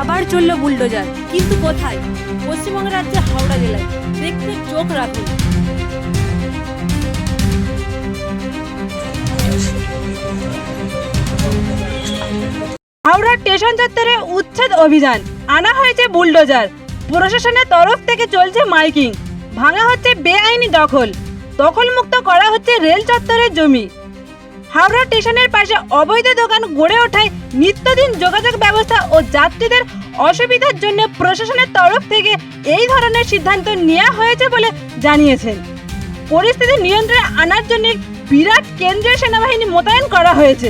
আবার চলল বুলডোজার, কিন্তু কোথায়? পশ্চিমবঙ্গ রাজ্যে হাওড়া জেলায়। দেখতে চোখ রাখুন। হাওড়া স্টেশন চত্বরে উচ্ছেদ অভিযান, আনা হয়েছে বুলডোজার। প্রশাসনের তরফ থেকে চলছে মাইকিং। ভাঙা হচ্ছে বেআইনি দখলমুক্ত করা হচ্ছে রেল চত্বরের জমি। হাওড়া স্টেশনের পাশে অবৈধ দোকান গড়ে ওঠায় নিত্যদিন যোগাযোগ ব্যবস্থা ও যাত্রীদের অসুবিধার জন্য প্রশাসনের তরফ থেকে এই ধরনের সিদ্ধান্ত নেওয়া হয়েছে বলে জানিয়েছেন। পরিস্থিতি নিয়ন্ত্রণে আনার জন্য বিরাট কেন্দ্রীয় সেনাবাহিনী মোতায়েন করা হয়েছে।